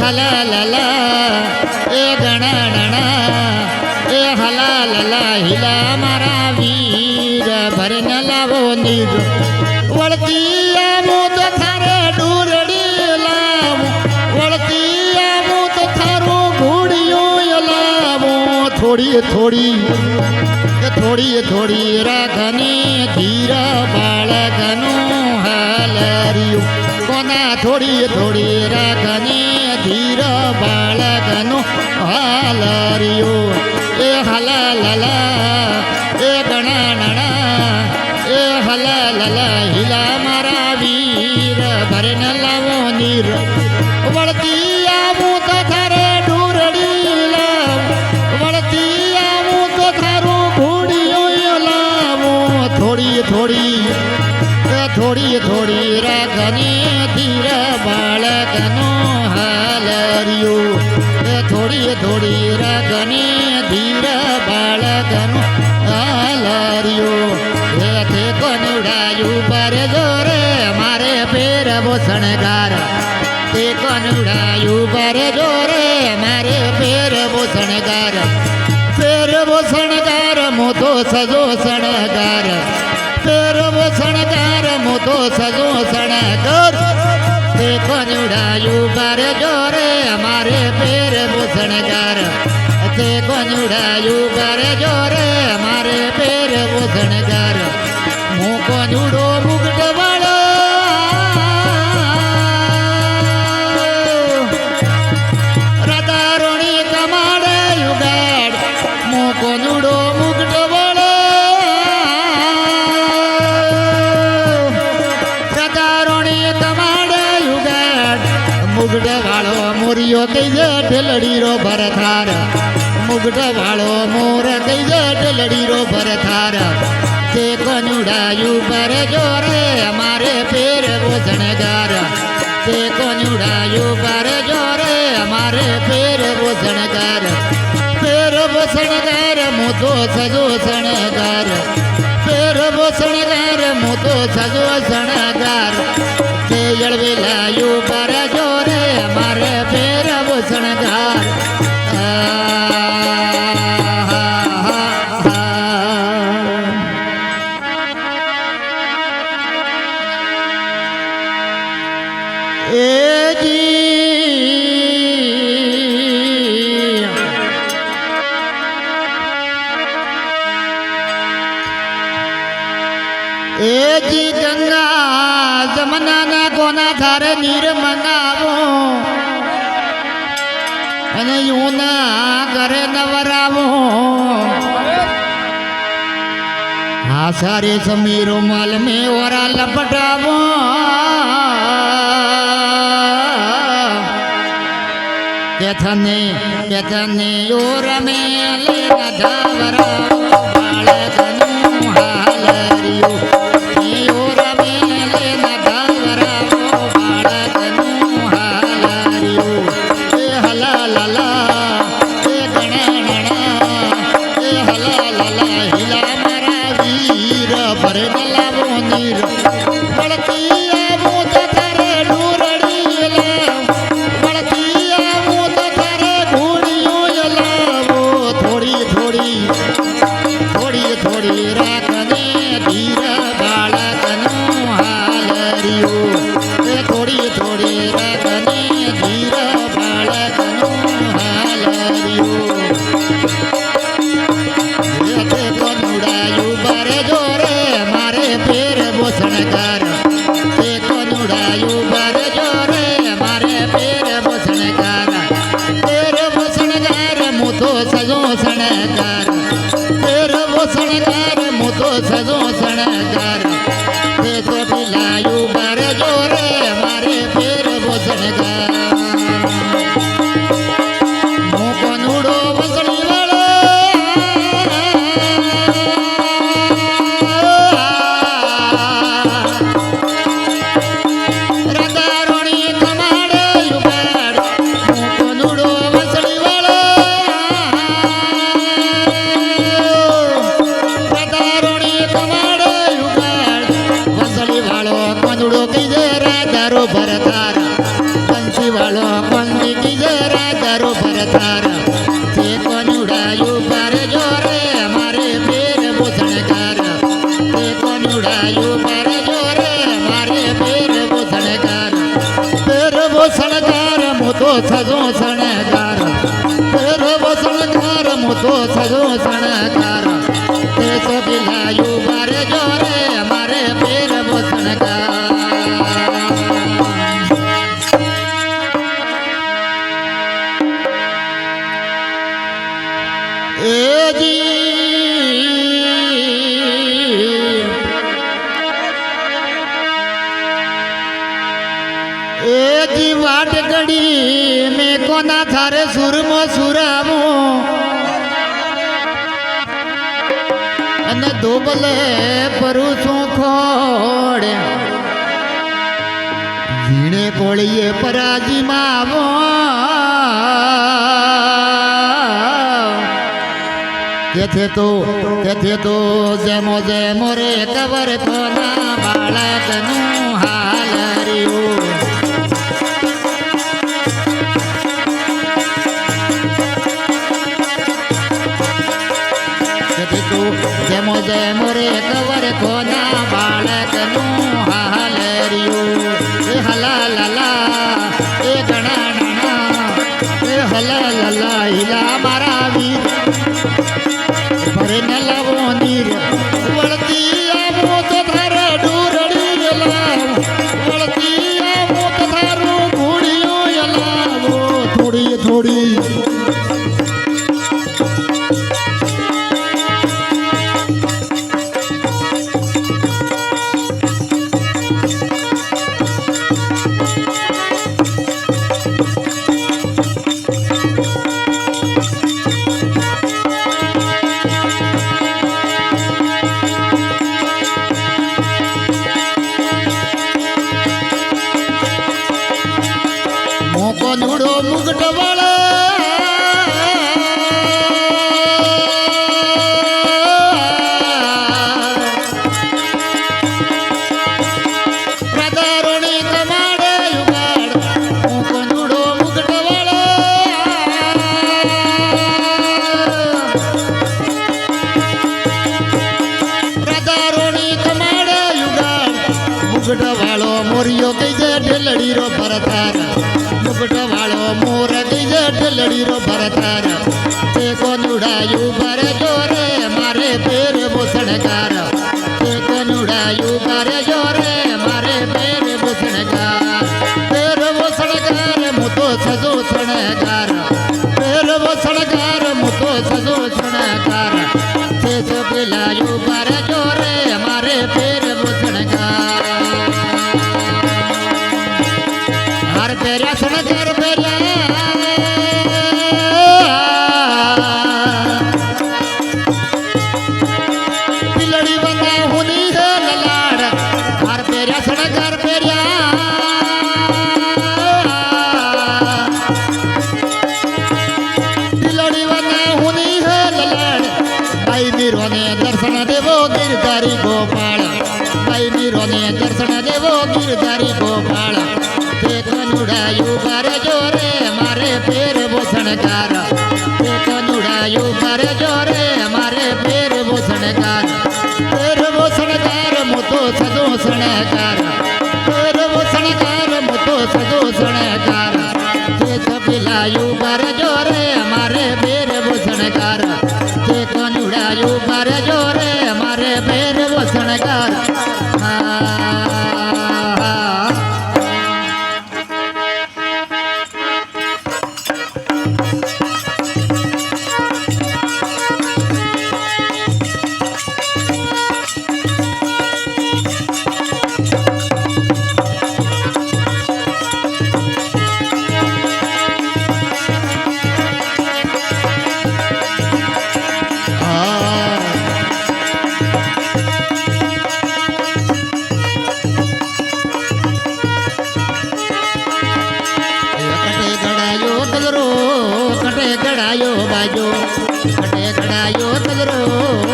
હલાલા એ ગણના એ હલાલા હિલા મારા વીર ભરને લાવો નીર વળતી આવું તો થારે ડુરડી લાવું વળતી આવું તો થારું ઘોડિયું લાવું થોડી થોડી રાખની ધીર બાળકનું હાલર્યું કોના થોડી રાખની ધીર બાળકનું હાલર્યું એ હલાલા એ ગણના એ હલાલા હિલા મારા વીર ભરને લાવો નીર વળતી આવું તો થારે ડુરડી લાવ વળતી આવું તો થારું ઘોડિયું લાવું થોડી રાખની ધીર બાળકનું હાલર્યું થોડી રાખની ધીર બાળકનું હાલર્યું તે કોનુડાયું પર જોરે મારે ફેરવો શણગાર તે કોનુડાયું પર જોરે મારે ફેરવો શણગાર મોતો સજો શણગાર ફેરવો શણગાર મોતો સજો શણગાર તે કોનુડાયું પર જોરે મારે ફેરવો શણગાર તે કોનુડાયું પર જોરે મારે ફેરવો શણગાર હું કોનુડો મુગટ વાળો રાધારોણી કમાડે યુગાડ હું કોનુડો મુગટ વાળો રાધારોણી કમાડે યુગાડ મુગટ વાળો મોરિયો કઈ જે ઢેલડીરો ભરથાર મુગટ વાળો મોર કઈ જે ઢેલડીરો ભરથાર તે કોનુડાયું પર જોરે મારે ફેરવો શણગાર તે કોનુડાયું પર જોરે મારે ફેરવો શણગાર મોતો સજો શણગાર ફેરવો શણગાર મોતો સજો શણગાર તે જળવેલાયું પર જોરે મારે ફેરવો શણગાર એજી ગંગા જમનાના કોના થારે નીર મંગાવો અને યુના ઘરે નવરાવો હા સારે સમીરો માલ મેં ઓરા લપટાવો કેથને ઓર મેં લેના ધાવરાવો બાળકનું હાલર્યું સજો શણગાર તે તો પિલાયું બાર જોરે મારે ફેરવો શણગાર હું કોનુડો વસણી વાળો રાધારોણી કમાડે યુગાડ હું કોનુડો વસણી વાળો ભરતાર બંસી વાળો બંસી શણગાર મોતો સજો શણગાર પહેરવો શણગાર મોતો સજો શણગાર તે તો બિલાયું મારે જોરે મારે પહેરવો શણગાર એજી વાટ ઘડી મેં કોના થારે સુરમો સુરામો અને ધોબલે પરું છું ખોડ ઝીણે કોળીએ પરાજી માવો તેથી તો જેમો જેમો રે કબર કોના બાળકનું હાલ રહ્યું જેમો જેમો રે કબર કોના બાળકનું હાલ રહ્યું એ હલાલા એ ઘણા નાના એ હલાલા હિલા મારા વીર ભરે ન લાવો નીર વળતી આવો તો તારે ડુરડી લાવો વળતી આવો તો તારું ઘોડીઓ લાવો થોડી થોડી કોનુડો મુગટ પ્રદારોણી કમાડે યુગાડ કોનુડો મુગટ પ્રદારોણી કમાડે યુગાડ મુગટ વાળો મોરિયો કઈ જે ઢેલડી રો ભરતાર મુગટ વાળો મોર ગઈ ઢલડી રો ભરતાર તે કોનુડાયું ભરે જોરે મારે પેર બોસણગાર તે કોનુડાયું ભરે જોરે મારે પેર બોસણગાર પેર બોસણગાર મોતો સજો શણગાર પેર બોસણગાર મોતો સજો શણગાર તે તો પેલાયું ભરે જોરે મારે પેર બોસણગાર હાર પેર્યા શણગાર પિલડી બના હુની હે લલાડ હાર પેર્યા શણગાર પેર્યા પિલડી બના હુની હે લલાડ ભાઈ મીરોને દર્શન દેવો ગિરધારી ગોપાળ ભાઈ મીરોને દર્શન દેવો ગિરધારી ગોપાળ તે કનુડાયું બારે જોરે મારે પેર બોસણગાર